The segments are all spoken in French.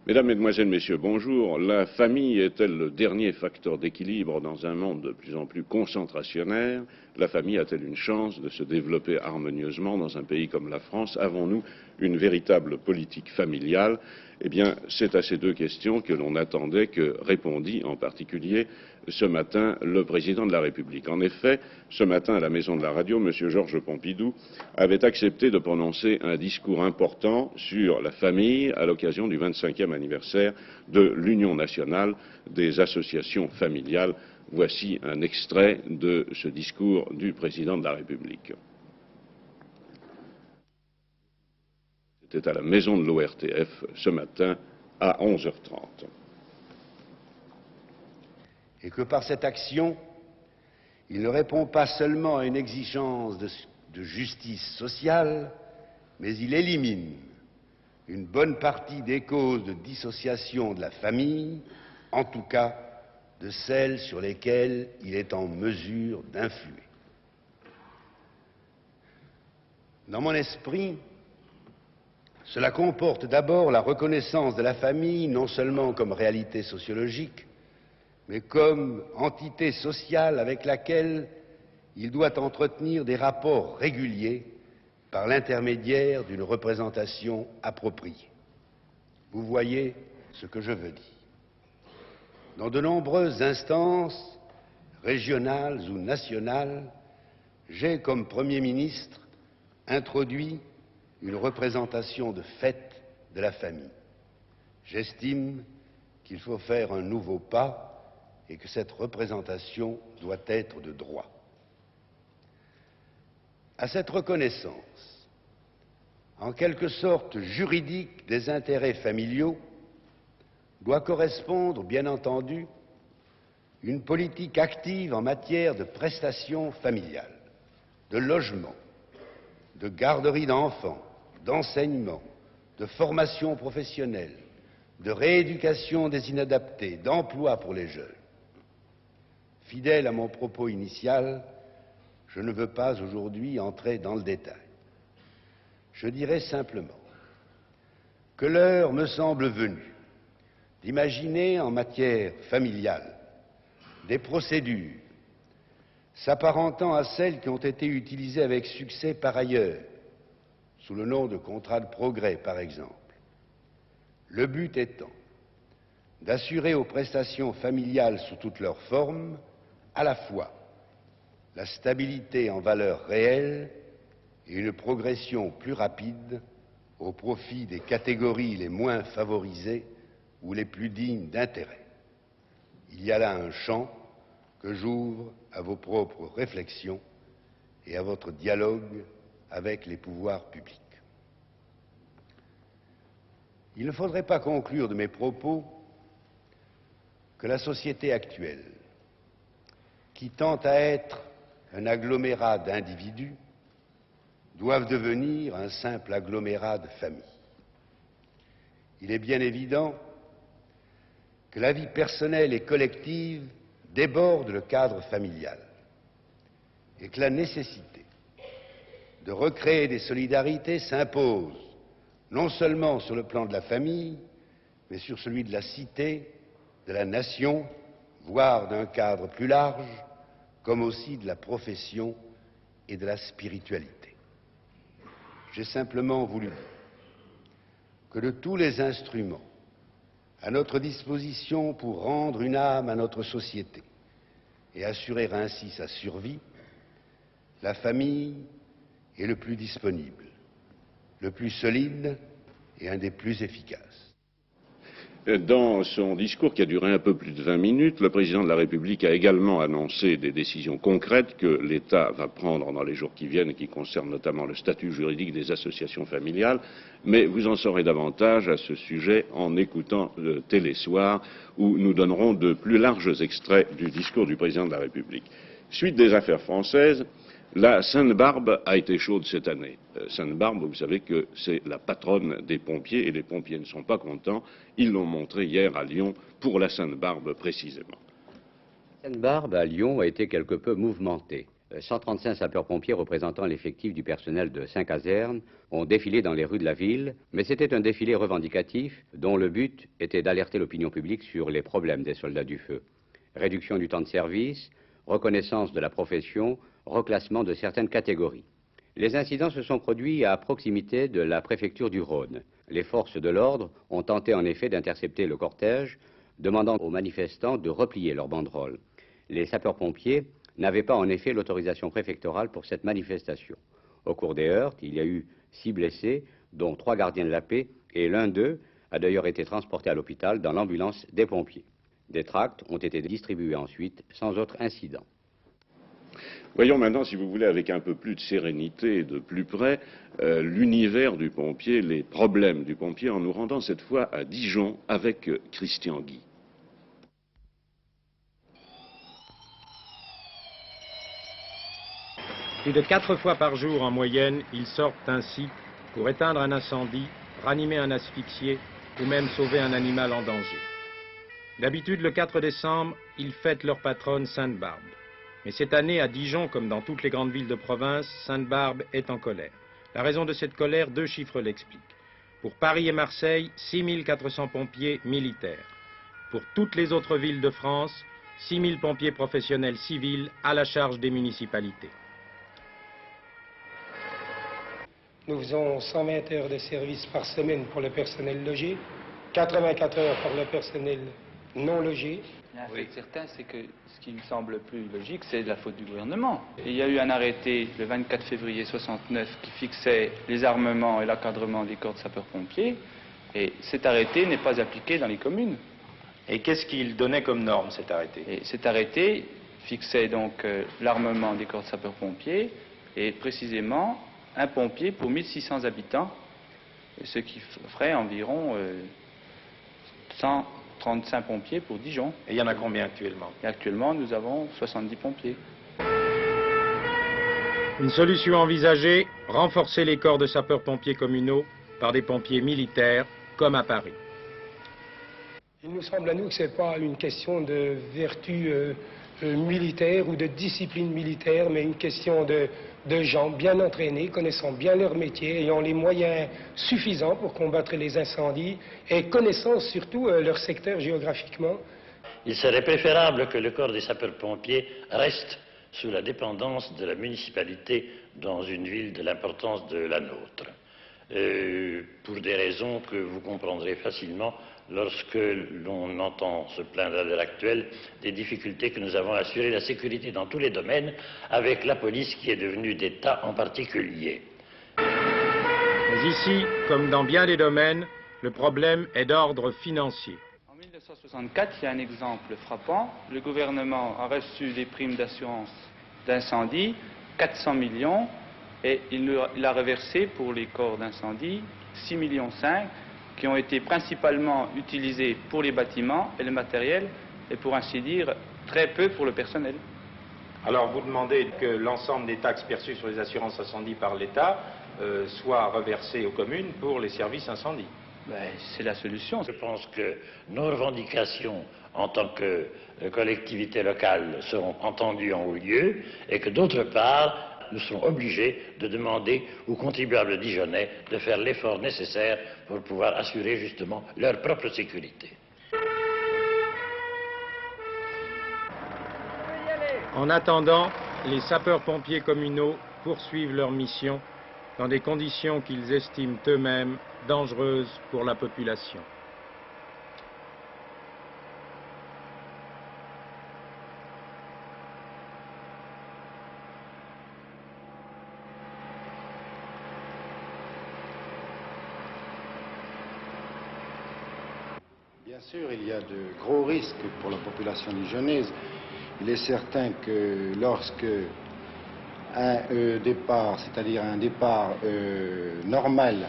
Mesdames, Mesdemoiselles, Messieurs, bonjour. La famille est-elle le dernier facteur d'équilibre dans un monde de plus en plus concentrationnaire? La famille a-t-elle une chance de se développer harmonieusement dans un pays comme la France? Avons-nous une véritable politique familiale? Eh bien, c'est à ces deux questions que l'on attendait que répondit en particulier ce matin le président de la République. En effet, ce matin à la Maison de la Radio, M. Georges Pompidou avait accepté de prononcer un discours important sur la famille à l'occasion du 25e anniversaire de l'Union nationale des associations familiales. Voici un extrait de ce discours du président de la République. C'était à la maison de l'ORTF ce matin à 11h30. Et que par cette action, il ne répond pas seulement à une exigence de justice sociale, mais il élimine une bonne partie des causes de dissociation de la famille, en tout cas de celles sur lesquelles il est en mesure d'influer. Dans mon esprit, cela comporte d'abord la reconnaissance de la famille non seulement comme réalité sociologique, mais comme entité sociale avec laquelle il doit entretenir des rapports réguliers par l'intermédiaire d'une représentation appropriée. Vous voyez ce que je veux dire. Dans de nombreuses instances, régionales ou nationales, j'ai, comme Premier ministre, introduit une représentation de fait de la famille. J'estime qu'il faut faire un nouveau pas et que cette représentation doit être de droit. À cette reconnaissance, en quelque sorte juridique des intérêts familiaux, doit correspondre, bien entendu, une politique active en matière de prestations familiales, de logement, de garderie d'enfants, d'enseignement, de formation professionnelle, de rééducation des inadaptés, d'emploi pour les jeunes. Fidèle à mon propos initial, je ne veux pas aujourd'hui entrer dans le détail. Je dirais simplement que l'heure me semble venue d'imaginer en matière familiale des procédures s'apparentant à celles qui ont été utilisées avec succès par ailleurs, sous le nom de contrat de progrès par exemple. Le but étant d'assurer aux prestations familiales sous toutes leurs formes à la fois la stabilité en valeur réelle et une progression plus rapide au profit des catégories les moins favorisées ou les plus dignes d'intérêt. Il y a là un champ que j'ouvre à vos propres réflexions et à votre dialogue avec les pouvoirs publics. Il ne faudrait pas conclure de mes propos que la société actuelle, qui tend à être un agglomérat d'individus, doivent devenir un simple agglomérat de familles. Il est bien évident que la vie personnelle et collective déborde le cadre familial et que la nécessité de recréer des solidarités s'impose non seulement sur le plan de la famille, mais sur celui de la cité, de la nation, voire d'un cadre plus large, comme aussi de la profession et de la spiritualité. J'ai simplement voulu dire que de tous les instruments à notre disposition pour rendre une âme à notre société et assurer ainsi sa survie, la famille est le plus disponible, le plus solide et un des plus efficaces. Dans son discours qui a duré un peu plus de 20 minutes, le président de la République a également annoncé des décisions concrètes que l'État va prendre dans les jours qui viennent et qui concernent notamment le statut juridique des associations familiales. Mais vous en saurez davantage à ce sujet en écoutant le Télésoir où nous donnerons de plus larges extraits du discours du président de la République. Suite des affaires françaises, la Sainte-Barbe a été chaude cette année. Sainte-Barbe, vous savez que c'est la patronne des pompiers et les pompiers ne sont pas contents. Ils l'ont montré hier à Lyon pour la Sainte-Barbe précisément. La Sainte-Barbe à Lyon a été quelque peu mouvementée. 135 sapeurs-pompiers représentant l'effectif du personnel de 5 casernes ont défilé dans les rues de la ville, mais c'était un défilé revendicatif dont le but était d'alerter l'opinion publique sur les problèmes des soldats du feu. Réduction du temps de service, reconnaissance de la profession, reclassement de certaines catégories. Les incidents se sont produits à proximité de la préfecture du Rhône. Les forces de l'ordre ont tenté en effet d'intercepter le cortège, demandant aux manifestants de replier leurs banderoles. Les sapeurs-pompiers n'avaient pas en effet l'autorisation préfectorale pour cette manifestation. Au cours des heurts, il y a eu 6 blessés, dont 3 gardiens de la paix, et l'un d'eux a d'ailleurs été transporté à l'hôpital dans l'ambulance des pompiers. Des tracts ont été distribués ensuite sans autre incident. Voyons maintenant, si vous voulez, avec un peu plus de sérénité et de plus près, l'univers du pompier, les problèmes du pompier, en nous rendant cette fois à Dijon avec Christian Guy. Plus de 4 fois par jour en moyenne, ils sortent ainsi pour éteindre un incendie, ranimer un asphyxié ou même sauver un animal en danger. D'habitude, le 4 décembre, ils fêtent leur patronne Sainte-Barbe. Mais cette année, à Dijon, comme dans toutes les grandes villes de province, Sainte-Barbe est en colère. La raison de cette colère, 2 chiffres l'expliquent. Pour Paris et Marseille, 6400 pompiers militaires. Pour toutes les autres villes de France, 6000 pompiers professionnels civils à la charge des municipalités. Nous faisons 120 heures de service par semaine pour le personnel logé, 84 heures pour le personnel non logé. Un fait certain, c'est que ce qui me semble le plus logique, c'est de la faute du gouvernement. Et il y a eu un arrêté le 24 février 69 qui fixait les armements et l'encadrement des corps de sapeurs-pompiers, et cet arrêté n'est pas appliqué dans les communes. Et qu'est-ce qu'il donnait comme norme, cet arrêté? Et cet arrêté fixait donc l'armement des corps de sapeurs-pompiers, et précisément un pompier pour 1600 habitants, ce qui ferait environ 135 pompiers pour Dijon. Et il y en a combien actuellement? Et actuellement, nous avons 70 pompiers. Une solution envisagée, renforcer les corps de sapeurs-pompiers communaux par des pompiers militaires, comme à Paris. Il nous semble à nous que ce n'est pas une question de vertu militaire ou de discipline militaire, mais une question de gens bien entraînés, connaissant bien leur métier, ayant les moyens suffisants pour combattre les incendies et connaissant surtout leur secteur géographiquement. Il serait préférable que le corps des sapeurs-pompiers reste sous la dépendance de la municipalité dans une ville de l'importance de la nôtre. Pour des raisons que vous comprendrez facilement lorsque l'on entend se plaindre à l'heure actuelle des difficultés que nous avons à assurer la sécurité dans tous les domaines, avec la police qui est devenue d'État en particulier. Mais ici, comme dans bien des domaines, le problème est d'ordre financier. En 1964, il y a un exemple frappant. Le gouvernement a reçu des primes d'assurance d'incendie, 400 millions, et il a reversé pour les corps d'incendie 6,5 millions, qui ont été principalement utilisés pour les bâtiments et le matériel, et pour ainsi dire, très peu pour le personnel. Alors vous demandez que l'ensemble des taxes perçues sur les assurances incendie par l'État soient reversées aux communes pour les services incendie. Ben, c'est la solution. Je pense que nos revendications en tant que collectivité locale seront entendues en haut lieu, et que d'autre part, nous serons obligés de demander aux contribuables dijonnais de faire l'effort nécessaire pour pouvoir assurer justement leur propre sécurité. En attendant, les sapeurs-pompiers communaux poursuivent leur mission dans des conditions qu'ils estiment eux-mêmes dangereuses pour la population. Bien sûr, il y a de gros risques pour la population dijonnaise. Il est certain que lorsque un départ, c'est-à-dire un départ normal,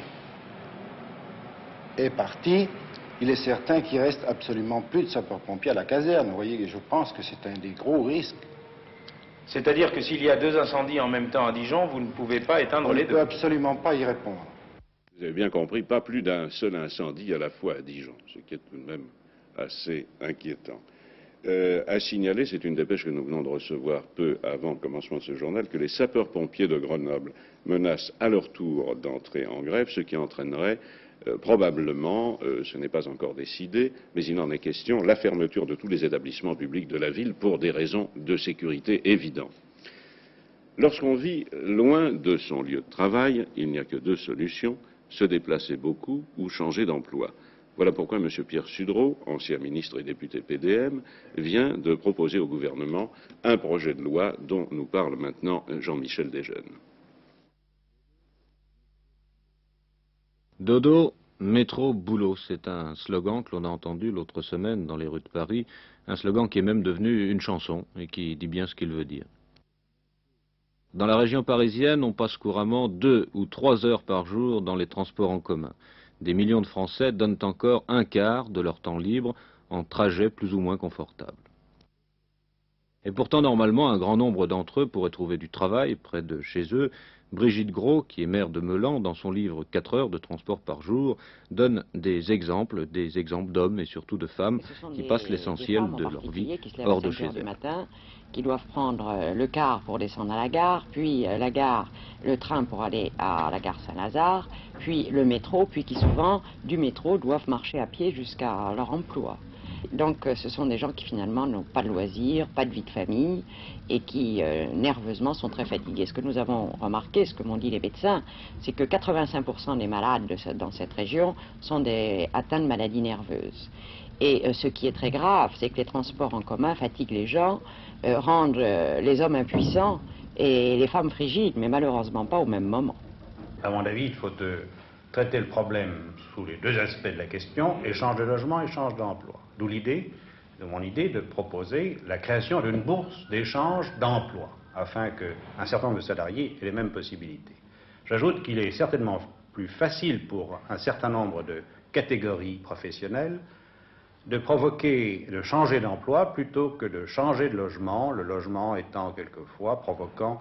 est parti, il est certain qu'il reste absolument plus de sapeurs-pompiers à la caserne. Vous voyez, je pense que c'est un des gros risques. C'est-à-dire que s'il y a 2 incendies en même temps à Dijon, vous ne pouvez pas éteindre les 2. On ne peut absolument pas y répondre. Vous avez bien compris, pas plus d'un seul incendie à la fois à Dijon, ce qui est tout de même assez inquiétant. a signalé, c'est une dépêche que nous venons de recevoir peu avant le commencement de ce journal, que les sapeurs-pompiers de Grenoble menacent à leur tour d'entrer en grève, ce qui entraînerait probablement, ce n'est pas encore décidé, mais il en est question, la fermeture de tous les établissements publics de la ville pour des raisons de sécurité évidentes. Lorsqu'on vit loin de son lieu de travail, il n'y a que deux solutions, se déplacer beaucoup ou changer d'emploi. Voilà pourquoi M. Pierre Sudreau, ancien ministre et député PDM, vient de proposer au gouvernement un projet de loi dont nous parle maintenant Jean-Michel Desjeunes. Dodo, métro, boulot, c'est un slogan que l'on a entendu l'autre semaine dans les rues de Paris, un slogan qui est même devenu une chanson et qui dit bien ce qu'il veut dire. Dans la région parisienne, on passe couramment 2 ou 3 heures par jour dans les transports en commun. Des millions de Français donnent encore un quart de leur temps libre en trajet plus ou moins confortable. Et pourtant, normalement, un grand nombre d'entre eux pourraient trouver du travail près de chez eux. Brigitte Gros, qui est maire de Meulan, dans son livre 4 heures de transport par jour, donne des exemples d'hommes et surtout de femmes qui passent l'essentiel de leur vie hors de chez elles. Qui doivent prendre le car pour descendre à la gare, puis le train pour aller à la gare Saint-Lazare, puis le métro, puis qui souvent, du métro, doivent marcher à pied jusqu'à leur emploi. Donc ce sont des gens qui finalement n'ont pas de loisirs, pas de vie de famille, et qui nerveusement sont très fatigués. Ce que nous avons remarqué, ce que m'ont dit les médecins, c'est que 85% des malades dans cette région sont atteints de maladies nerveuses. Et ce qui est très grave, c'est que les transports en commun fatiguent les gens, rendent les hommes impuissants et les femmes frigides, mais malheureusement pas au même moment. À mon avis, il faut traiter le problème sous les deux aspects de la question, échange de logement, échange d'emploi. D'où mon idée de proposer la création d'une bourse d'échange d'emploi, afin qu'un certain nombre de salariés aient les mêmes possibilités. J'ajoute qu'il est certainement plus facile pour un certain nombre de catégories professionnelles de changer d'emploi plutôt que de changer de logement, le logement étant quelquefois provoquant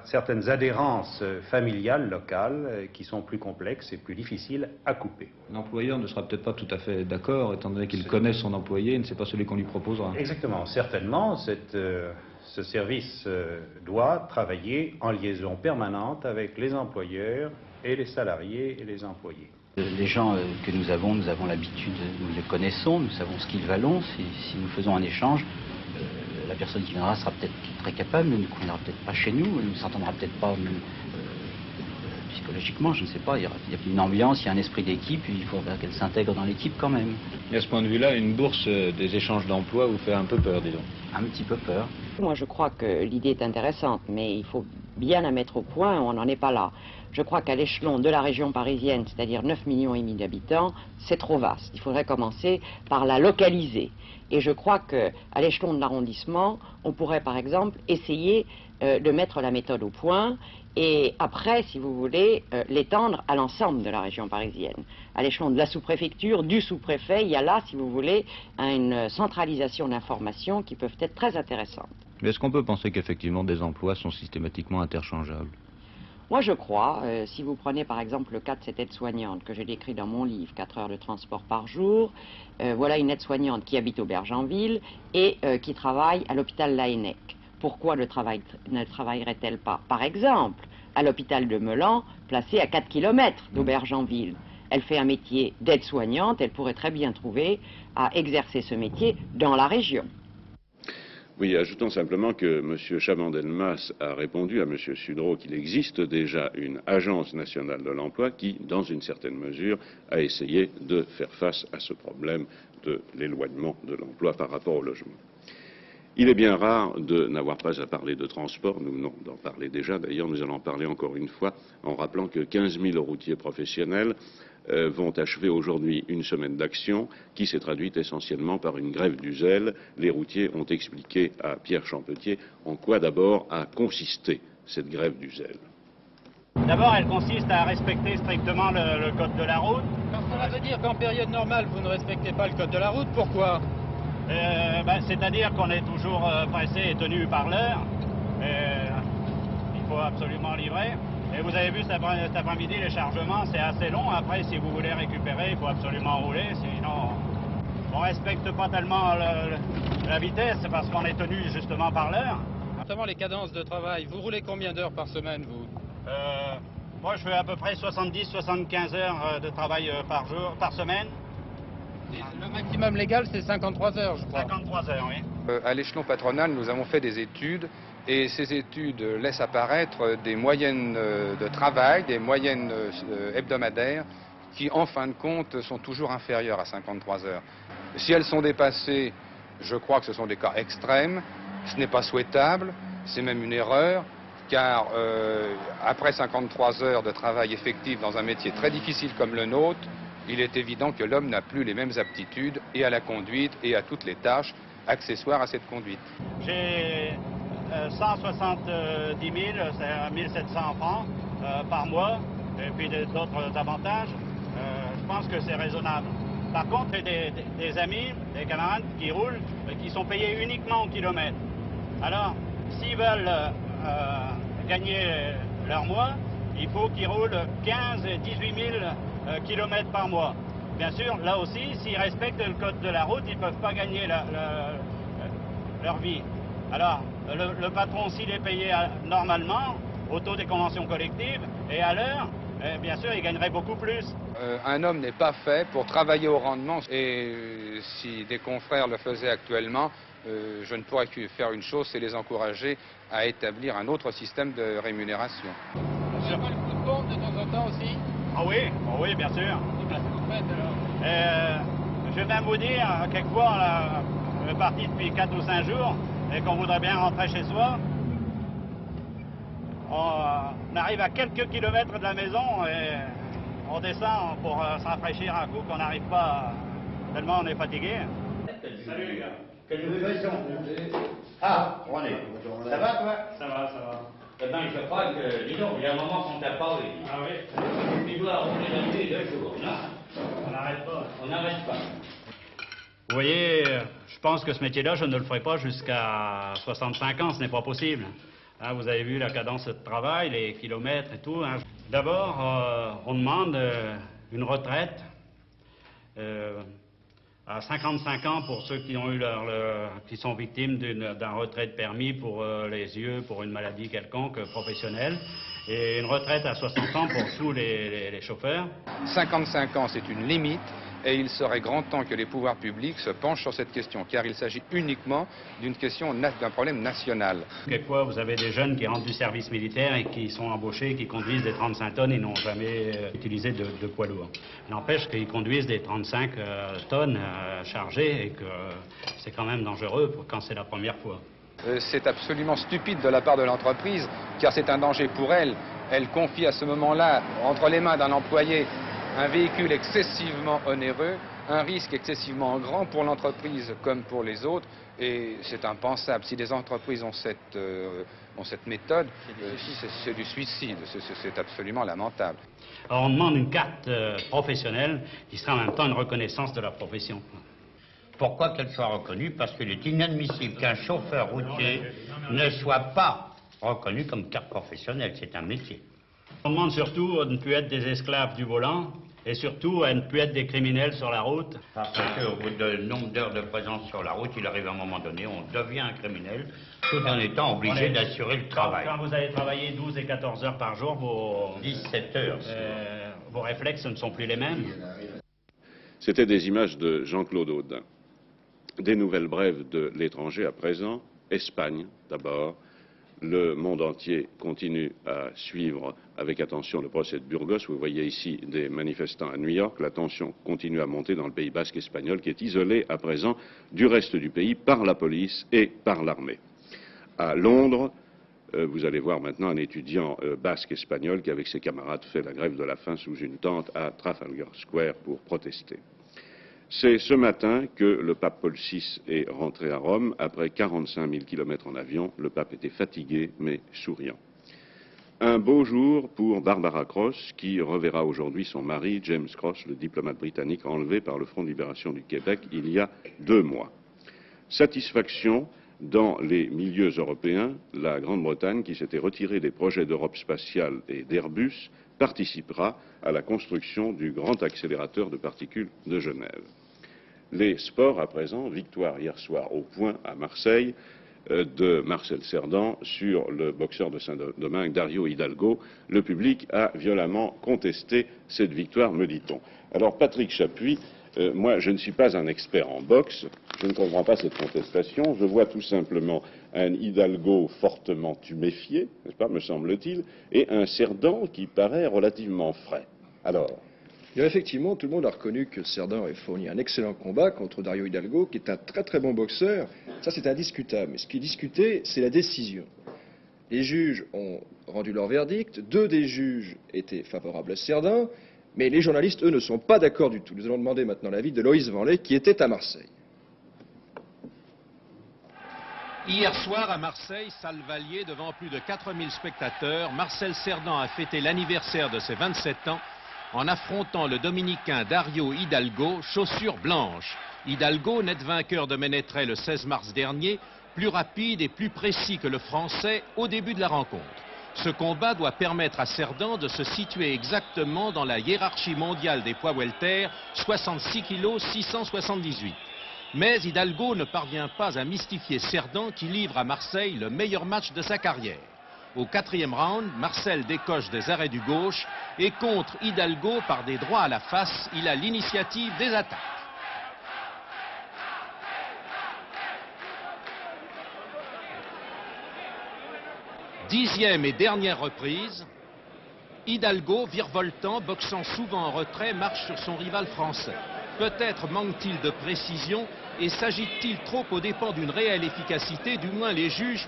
certaines adhérences familiales locales qui sont plus complexes et plus difficiles à couper. L'employeur ne sera peut-être pas tout à fait d'accord, étant donné qu'il connaît son employé et ne sait pas celui qu'on lui proposera. Exactement, certainement, ce service doit travailler en liaison permanente avec les employeurs et les salariés et les employés. Les gens que nous avons l'habitude, nous les connaissons, nous savons ce qu'ils valent. Si nous faisons un échange, la personne qui viendra sera peut-être très capable, mais ne conviendra peut-être pas chez nous, elle ne s'entendra peut-être pas psychologiquement, je ne sais pas. Il y a une ambiance, il y a un esprit d'équipe, il faut qu'elle s'intègre dans l'équipe quand même. Et à ce point de vue-là, une bourse des échanges d'emploi vous fait un peu peur, disons. Un petit peu peur. Moi, je crois que l'idée est intéressante, mais il faut bien la mettre au point, on n'en est pas là. Je crois qu'à l'échelon de la région parisienne, c'est-à-dire 9,5 millions d'habitants, c'est trop vaste. Il faudrait commencer par la localiser. Et je crois qu'à l'échelon de l'arrondissement, on pourrait par exemple essayer de mettre la méthode au point et après, si vous voulez, l'étendre à l'ensemble de la région parisienne. À l'échelon de la sous-préfecture, du sous-préfet, il y a là, si vous voulez, une centralisation d'informations qui peuvent être très intéressantes. Mais est-ce qu'on peut penser qu'effectivement des emplois sont systématiquement interchangeables ? Moi, je crois, si vous prenez par exemple le cas de cette aide-soignante que j'ai décrit dans mon livre, 4 heures de transport par jour, voilà une aide-soignante qui habite Aubergenville et qui travaille à l'hôpital Laennec. Pourquoi ne travaillerait-elle pas, par exemple, à l'hôpital de Meulan, placé à 4 km d'Aubergenville? Elle fait un métier d'aide-soignante, elle pourrait très bien trouver à exercer ce métier dans la région. Oui, ajoutons simplement que M. Chaban-Delmas a répondu à M. Sudreau qu'il existe déjà une agence nationale de l'emploi qui, dans une certaine mesure, a essayé de faire face à ce problème de l'éloignement de l'emploi par rapport au logement. Il est bien rare de n'avoir pas à parler de transport, nous venons d'en parler déjà, d'ailleurs nous allons en parler encore une fois en rappelant que 15 000 routiers professionnels vont achever aujourd'hui une semaine d'action qui s'est traduite essentiellement par une grève du zèle. Les routiers ont expliqué à Pierre Champetier en quoi d'abord a consisté cette grève du zèle. D'abord, elle consiste à respecter strictement le code de la route. Alors, cela veut dire qu'en période normale, vous ne respectez pas le code de la route. Pourquoi ? C'est-à-dire qu'on est toujours pressé et tenu par l'heure. Il faut absolument livrer. Et vous avez vu cet après-midi, les chargements, c'est assez long. Après, si vous voulez récupérer, il faut absolument rouler, sinon... on ne respecte pas tellement la vitesse parce qu'on est tenu justement par l'heure. Notamment les cadences de travail. Vous roulez combien d'heures par semaine, vous? Moi, je fais à peu près 70-75 heures de travail par semaine. Le maximum légal, c'est 53 heures, je crois. 53 heures, oui. À l'échelon patronal, nous avons fait des études et ces études laissent apparaître des moyennes de travail, des moyennes hebdomadaires qui, en fin de compte, sont toujours inférieures à 53 heures. Si elles sont dépassées, je crois que ce sont des cas extrêmes. Ce n'est pas souhaitable, c'est même une erreur, car après 53 heures de travail effectif dans un métier très difficile comme le nôtre, il est évident que l'homme n'a plus les mêmes aptitudes et à la conduite et à toutes les tâches accessoires à cette conduite. J'ai 170 000, c'est 1700 francs par mois, et puis d'autres avantages. Je pense que c'est raisonnable. Par contre, il y a des amis, des camarades qui roulent, qui sont payés uniquement au kilomètre. Alors, s'ils veulent gagner leur mois, il faut qu'ils roulent 15 et 18 000 kilomètres par mois. Bien sûr, là aussi, s'ils respectent le code de la route, ils ne peuvent pas gagner leur vie. Alors, le patron, s'il est payé normalement, au taux des conventions collectives et à l'heure, bien sûr, il gagnerait beaucoup plus. Un homme n'est pas fait pour travailler au rendement et si des confrères le faisaient actuellement, je ne pourrais que faire une chose, c'est les encourager à établir un autre système de rémunération. Vous n'avez pas le coup de pompe de temps en temps aussi? Ah oui, bien sûr. Qu'est-ce que vous faites alors? Je vais même vous dire, quelquefois, on est parti depuis 4 ou 5 jours et qu'on voudrait bien rentrer chez soi. On arrive à quelques kilomètres de la maison et on descend pour se rafraîchir un coup qu'on n'arrive pas, tellement on est fatigué. Salut les gars. Quelle nouvelle question? Ah, René. Ça va toi? Ça va. Eh bien, je crois que, dis donc, il y a un moment qu'on t'a pas eu. Ah oui? Tu dois rouler la nuit 2 jours, non? On n'arrête pas. On n'arrête pas. Vous voyez, je pense que ce métier-là, je ne le ferai pas jusqu'à 65 ans, ce n'est pas possible. Hein, vous avez vu la cadence de travail, les kilomètres et tout. Hein. D'abord, on demande une retraite à 55 ans pour ceux qui ont eu qui sont victimes d'un retrait de permis pour les yeux, pour une maladie quelconque professionnelle, et une retraite à 60 ans pour tous les chauffeurs. 55 ans, c'est une limite. Et il serait grand temps que les pouvoirs publics se penchent sur cette question, car il s'agit uniquement d'un problème national. Quelquefois, vous avez des jeunes qui rentrent du service militaire et qui sont embauchés, qui conduisent des 35 tonnes et n'ont jamais utilisé de poids lourd. N'empêche qu'ils conduisent des 35 tonnes chargées et que c'est quand même dangereux quand c'est la première fois. C'est absolument stupide de la part de l'entreprise, car c'est un danger pour elle. Elle confie à ce moment-là, entre les mains d'un employé, un véhicule excessivement onéreux, un risque excessivement grand pour l'entreprise comme pour les autres, et c'est impensable. Si les entreprises ont cette méthode, c'est du suicide, c'est absolument lamentable. Alors on demande une carte professionnelle qui sera en même temps une reconnaissance de la profession. Pourquoi qu'elle soit reconnue? Parce qu'il est inadmissible qu'un chauffeur routier ne soit pas reconnu comme carte professionnelle, c'est un métier. On demande surtout à ne plus être des esclaves du volant et surtout à ne plus être des criminels sur la route. Parce qu'au bout de nombre d'heures de présence sur la route, il arrive un moment donné, on devient un criminel tout en étant obligé d'assurer le travail. Quand vous avez travaillé 12 et 14 heures par jour, 17 heures. Vos réflexes ne sont plus les mêmes. C'était des images de Jean-Claude Audin. Des nouvelles brèves de l'étranger à présent. Espagne d'abord. Le monde entier continue à suivre avec attention le procès de Burgos. Vous voyez ici des manifestants à New York. La tension continue à monter dans le Pays basque espagnol qui est isolé à présent du reste du pays par la police et par l'armée. À Londres, vous allez voir maintenant un étudiant basque espagnol qui avec ses camarades fait la grève de la faim sous une tente à Trafalgar Square pour protester. C'est ce matin que le pape Paul VI est rentré à Rome. Après 45 000 kilomètres en avion, le pape était fatigué mais souriant. Un beau jour pour Barbara Cross, qui reverra aujourd'hui son mari, James Cross, le diplomate britannique enlevé par le Front de Libération du Québec il y a 2 mois. Satisfaction dans les milieux européens. La Grande-Bretagne, qui s'était retirée des projets d'Europe spatiale et d'Airbus, participera à la construction du grand accélérateur de particules de Genève. Les sports à présent, victoire hier soir au point à Marseille de Marcel Cerdan sur le boxeur de Saint-Domingue, Dario Hidalgo. Le public a violemment contesté cette victoire, me dit-on. Alors Patrick Chapuis, moi je ne suis pas un expert en boxe, je ne comprends pas cette contestation, je vois tout simplement un Hidalgo fortement tuméfié, n'est-ce pas, me semble-t-il, et un Cerdan qui paraît relativement frais. Alors Et effectivement, tout le monde a reconnu que Cerdan avait fourni un excellent combat contre Dario Hidalgo, qui est un très très bon boxeur. Ça, c'est indiscutable. Mais ce qui est discuté, c'est la décision. Les juges ont rendu leur verdict. 2 des juges étaient favorables à Cerdan, mais les journalistes, eux, ne sont pas d'accord du tout. Nous allons demander maintenant l'avis de Loïs Vanley, qui était à Marseille. Hier soir à Marseille, salle Valier, devant plus de 4000 spectateurs, Marcel Cerdan a fêté l'anniversaire de ses 27 ans en affrontant le Dominicain Dario Hidalgo, chaussures blanches. Hidalgo, net vainqueur de Ménétrais le 16 mars dernier, plus rapide et plus précis que le Français au début de la rencontre. Ce combat doit permettre à Cerdan de se situer exactement dans la hiérarchie mondiale des poids welter, 66 kg 678. Mais Hidalgo ne parvient pas à mystifier Cerdan qui livre à Marseille le meilleur match de sa carrière. Au 4e round, Marcel décoche des arrêts du gauche et contre Hidalgo par des droits à la face, il a l'initiative des attaques. Dixième et dernière reprise, Hidalgo, virevoltant, boxant souvent en retrait, marche sur son rival français. Peut-être manque-t-il de précision et s'agite-t-il trop aux dépens d'une réelle efficacité, du moins les juges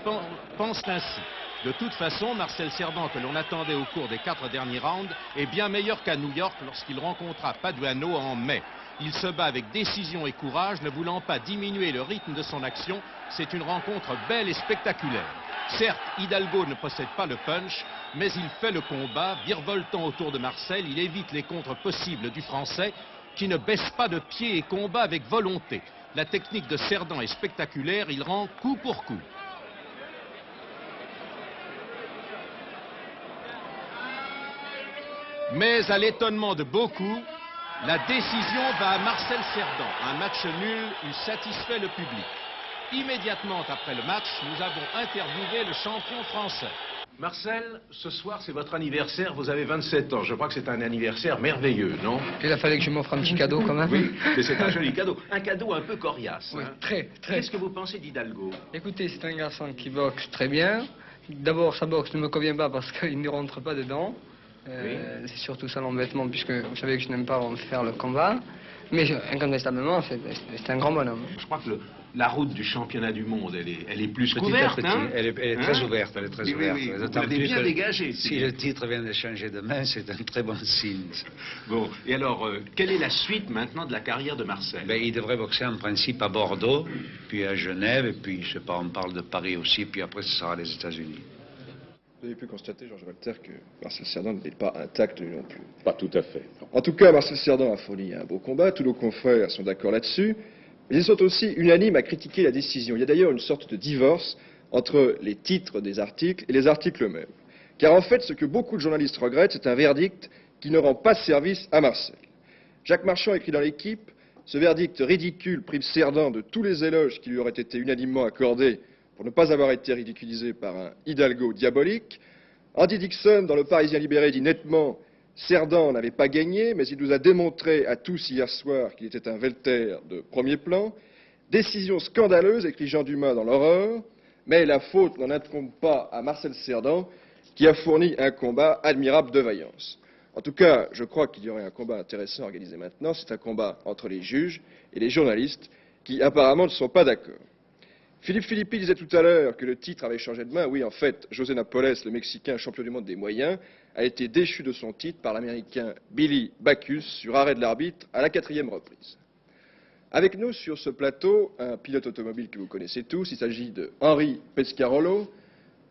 pensent ainsi. De toute façon, Marcel Cerdan, que l'on attendait au cours des 4 derniers rounds, est bien meilleur qu'à New York lorsqu'il rencontra Paduano en mai. Il se bat avec décision et courage, ne voulant pas diminuer le rythme de son action. C'est une rencontre belle et spectaculaire. Certes, Hidalgo ne possède pas le punch, mais il fait le combat. Virevoltant autour de Marcel, il évite les contres possibles du Français, qui ne baisse pas de pied et combat avec volonté. La technique de Cerdan est spectaculaire, il rend coup pour coup. Mais à l'étonnement de beaucoup, la décision va à Marcel Cerdan. Un match nul, il satisfait le public. Immédiatement après le match, nous avons interviewé le champion français. Marcel, ce soir c'est votre anniversaire, vous avez 27 ans. Je crois que c'est un anniversaire merveilleux, non? Il a fallu que je m'offre un petit cadeau quand même. Oui, mais c'est un joli cadeau. Un cadeau un peu coriace. Oui, hein. très. Qu'est-ce que vous pensez d'Hidalgo? Écoutez, c'est un garçon qui boxe très bien. D'abord, sa boxe ne me convient pas parce qu'il ne rentre pas dedans. Oui. C'est surtout ça l'embêtement, puisque vous savez que je n'aime pas faire le combat. Mais incontestablement, c'est un grand bonhomme. Je crois que la route du championnat du monde, elle est plus Petit couverte. à petit. Hein? Elle est très ouverte, elle est très ouverte. Oui. Vous l'avez bien dégagé. Si le titre vient de changer de main, c'est un très bon signe. Bon, et alors, quelle est la suite maintenant de la carrière de Marcel? Il devrait boxer en principe à Bordeaux, puis à Genève, et puis, je sais pas, on parle de Paris aussi, puis après, ce sera les États-Unis. Vous avez pu constater, Georges Walter, que Marcel Cerdan n'est pas intact lui non plus. Pas tout à fait. En tout cas, Marcel Cerdan a fourni un beau combat, tous nos confrères sont d'accord là-dessus, mais ils sont aussi unanimes à critiquer la décision. Il y a d'ailleurs une sorte de divorce entre les titres des articles et les articles eux-mêmes. Car en fait, ce que beaucoup de journalistes regrettent, c'est un verdict qui ne rend pas service à Marcel. Jacques Marchand écrit dans l'Équipe, ce verdict ridicule prive Cerdan de tous les éloges qui lui auraient été unanimement accordés pour ne pas avoir été ridiculisé par un Hidalgo diabolique. Andy Dixon, dans Le Parisien libéré, dit nettement « Cerdan n'avait pas gagné, mais il nous a démontré à tous hier soir qu'il était un welter de premier plan. Décision scandaleuse », écrit Jean Dumas dans L'Horreur, mais la faute n'en incombe pas à Marcel Cerdan, qui a fourni un combat admirable de vaillance. En tout cas, je crois qu'il y aurait un combat intéressant organisé maintenant. C'est un combat entre les juges et les journalistes qui apparemment ne sont pas d'accord. Philippe Philippi disait tout à l'heure que le titre avait changé de main. Oui, en fait, José Napoles, le Mexicain champion du monde des moyens, a été déchu de son titre par l'Américain Billy Backus sur arrêt de l'arbitre à la 4e reprise. Avec nous sur ce plateau, un pilote automobile que vous connaissez tous, il s'agit de Henri Pescarolo.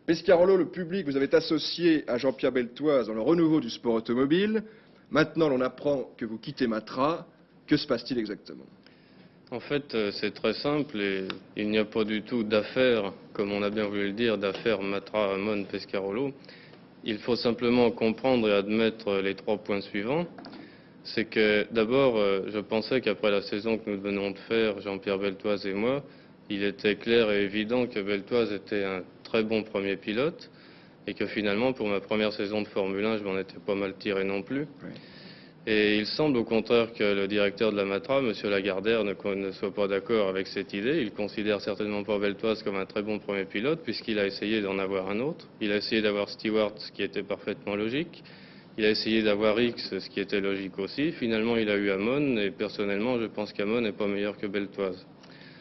Pescarolo, le public vous avez associé à Jean-Pierre Beltoise dans le renouveau du sport automobile. Maintenant, l'on apprend que vous quittez Matra. Que se passe-t-il exactement ? En fait, c'est très simple et il n'y a pas du tout d'affaire, comme on a bien voulu le dire, d'affaire Matra-Amon-Pescarolo. Il faut simplement comprendre et admettre les 3 points suivants. c'est que d'abord, je pensais qu'après la saison que nous venons de faire, Jean-Pierre Beltoise et moi, il était clair et évident que Beltoise était un très bon premier pilote et que finalement, pour ma première saison de Formule 1, je m'en étais pas mal tiré non plus. Oui. Et il semble au contraire que le directeur de la Matra, M. Lagardère, ne soit pas d'accord avec cette idée. Il considère certainement pas Beltoise comme un très bon premier pilote puisqu'il a essayé d'en avoir un autre. Il a essayé d'avoir Stewart, ce qui était parfaitement logique. Il a essayé d'avoir X, ce qui était logique aussi. Finalement, il a eu Hamon et personnellement, je pense qu'Hamon n'est pas meilleur que Beltoise.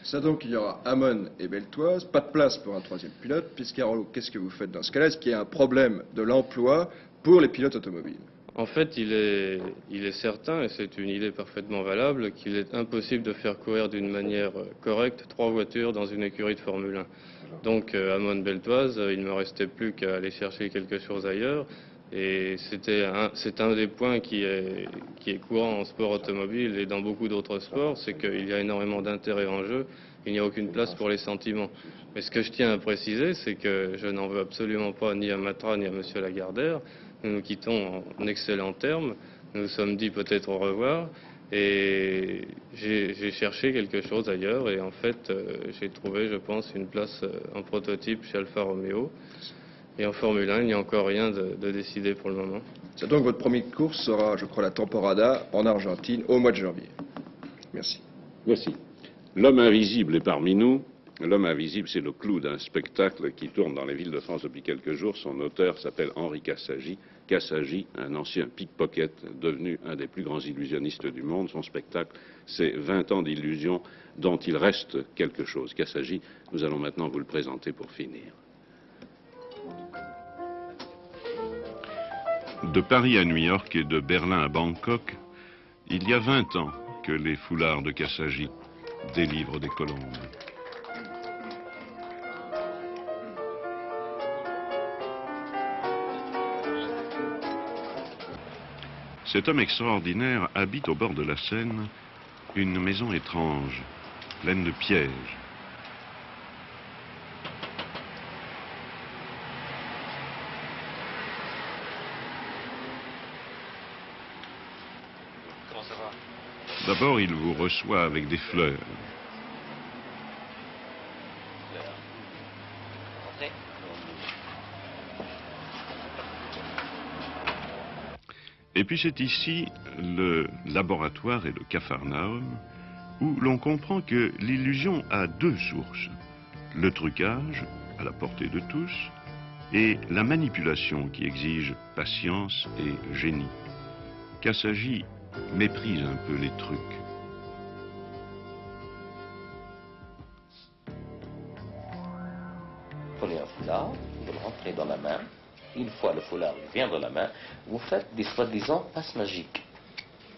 Ça donc, il y aura Hamon et Beltoise, pas de place pour un troisième pilote. Piscarolo, qu'est-ce que vous faites dans ce cas-là? Est-ce qu'il y a un problème de l'emploi pour les pilotes automobiles? En fait, il est certain, et c'est une idée parfaitement valable, qu'il est impossible de faire courir d'une manière correcte 3 voitures dans une écurie de Formule 1. Donc, Hamon Beltoise, il ne me restait plus qu'à aller chercher quelque chose ailleurs. Et c'est un des points qui est courant en sport automobile et dans beaucoup d'autres sports, c'est qu'il y a énormément d'intérêt en jeu, il n'y a aucune place pour les sentiments. Mais ce que je tiens à préciser, c'est que je n'en veux absolument pas ni à Matra ni à M. Lagardère. Nous nous quittons en excellents termes, nous nous sommes dit peut-être au revoir, et j'ai cherché quelque chose ailleurs, et en fait, j'ai trouvé, je pense, une place en prototype chez Alfa Romeo. Et en Formule 1, il n'y a encore rien de décidé pour le moment. C'est donc votre première course sera, je crois, la Temporada en Argentine au mois de janvier. Merci. Merci. L'homme invisible est parmi nous. L'homme invisible, c'est le clou d'un spectacle qui tourne dans les villes de France depuis quelques jours. Son auteur s'appelle Henri Cassagi. Cassagi, un ancien pickpocket devenu un des plus grands illusionnistes du monde. Son spectacle, c'est 20 ans d'illusion dont il reste quelque chose. Cassagi, nous allons maintenant vous le présenter pour finir. De Paris à New York et de Berlin à Bangkok, il y a 20 ans que les foulards de Cassagi délivrent des colombes. Cet homme extraordinaire habite au bord de la Seine une maison étrange, pleine de pièges. Comment ça va? D'abord, il vous reçoit avec des fleurs. Et puis c'est ici le laboratoire et le capharnaüm où l'on comprend que l'illusion a 2 sources. Le trucage, à la portée de tous, et la manipulation qui exige patience et génie. Cassagi méprise un peu les trucs. Prenez un foulard, vous le rentrez dans la main. Une fois le foulard vient dans la main, vous faites des soi-disant passes magiques.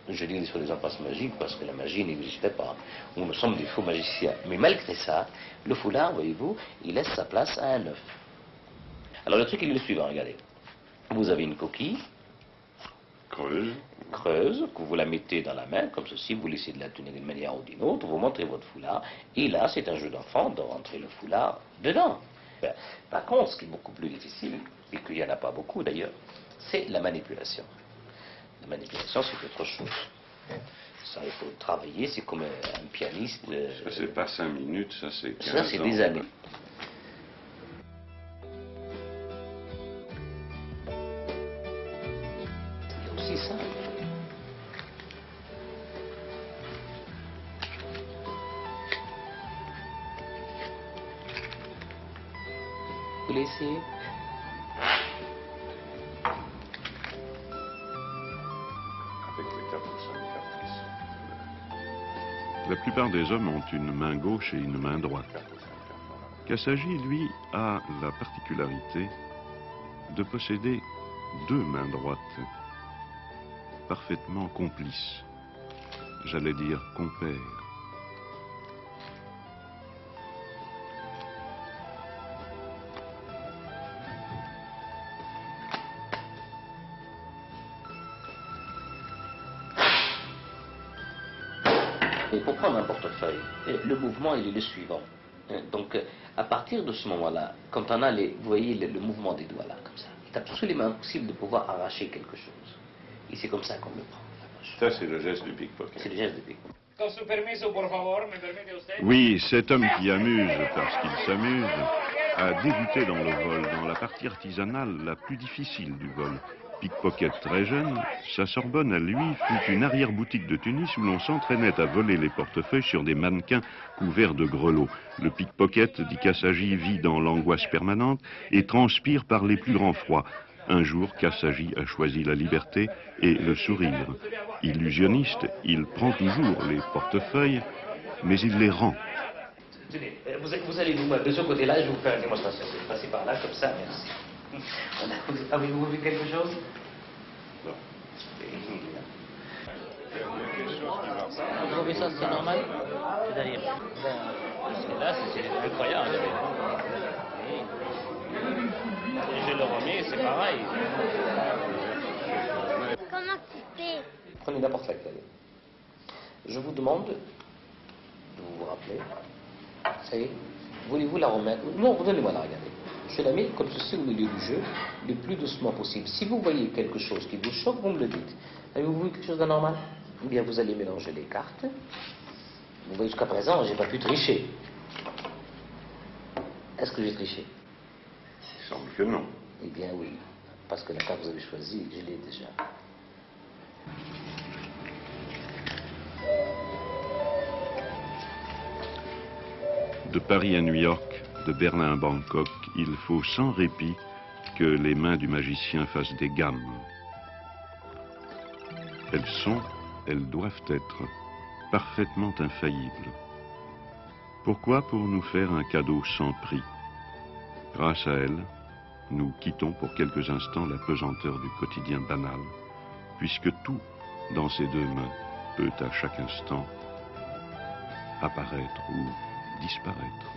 Je dis des soi-disant passes magiques parce que la magie n'existait pas. Nous sommes des faux magiciens. Mais malgré ça, le foulard, voyez-vous, il laisse sa place à un œuf. Alors le truc il est le suivant, regardez. Vous avez une coquille creuse, que vous la mettez dans la main, comme ceci, vous laissez de la tenir d'une manière ou d'une autre, vous montrez votre foulard, et là c'est un jeu d'enfant de rentrer le foulard dedans. Par contre, ce qui est beaucoup plus difficile, et qu'il n'y en a pas beaucoup d'ailleurs, c'est la manipulation. La manipulation, c'est autre chose. Ça, il faut travailler, c'est comme un pianiste. Ça, c'est pas 5 minutes, ça, c'est 15 ans. Ça, c'est des années. C'est aussi ça. Vous laissez. La plupart des hommes ont une main gauche et une main droite. Cassagi, lui, a la particularité de posséder 2 mains droites, parfaitement complices, j'allais dire compères. Pour prendre un portefeuille, le mouvement il est le suivant. Donc à partir de ce moment-là, quand on a vous voyez le mouvement des doigts là, comme ça, il est absolument impossible de pouvoir arracher quelque chose. Et c'est comme ça qu'on le prend. Ça, c'est le geste du pickpocket. C'est le geste du pickpocket. Oui, cet homme qui amuse parce qu'il s'amuse a débuté dans le vol, dans la partie artisanale la plus difficile du vol. Pickpocket très jeune, sa Sorbonne à lui fut une arrière-boutique de Tunis où l'on s'entraînait à voler les portefeuilles sur des mannequins couverts de grelots. Le pickpocket, dit Kassagi, vit dans l'angoisse permanente et transpire par les plus grands froids. Un jour, Kassagi a choisi la liberté et le sourire. Illusionniste, il prend toujours les portefeuilles, mais il les rend. Tenez, vous allez vous mettre de ce côté-là, je vais vous faire une démonstration. Vous passez par là, comme ça, merci. Avez-vous vu quelque chose? Non. Vous trouvez ça, c'est normal? C'est-à-dire, parce que là, c'est incroyable. Et je le remets, c'est pareil. Comment tu fais? Prenez n'importe laquelle. Je vous demande de vous rappeler. Ça y est, voulez-vous la remettre? Non, donnez-moi la regarder. Je la mets comme ceci au milieu du jeu, le plus doucement possible. Si vous voyez quelque chose qui vous choque, vous me le dites. Avez-vous vu quelque chose d'anormal? Eh bien, vous allez mélanger les cartes. Vous voyez, jusqu'à présent, je n'ai pas pu tricher. Est-ce que j'ai triché? Il semble que non. Eh bien, oui. Parce que la carte que vous avez choisie, je l'ai déjà. De Paris à New York, de Berlin à Bangkok, il faut sans répit que les mains du magicien fassent des gammes. Elles sont, elles doivent être, parfaitement infaillibles. Pourquoi? Pour nous faire un cadeau sans prix. Grâce à elles, nous quittons pour quelques instants la pesanteur du quotidien banal, puisque tout, dans ces deux mains, peut à chaque instant apparaître ou disparaître.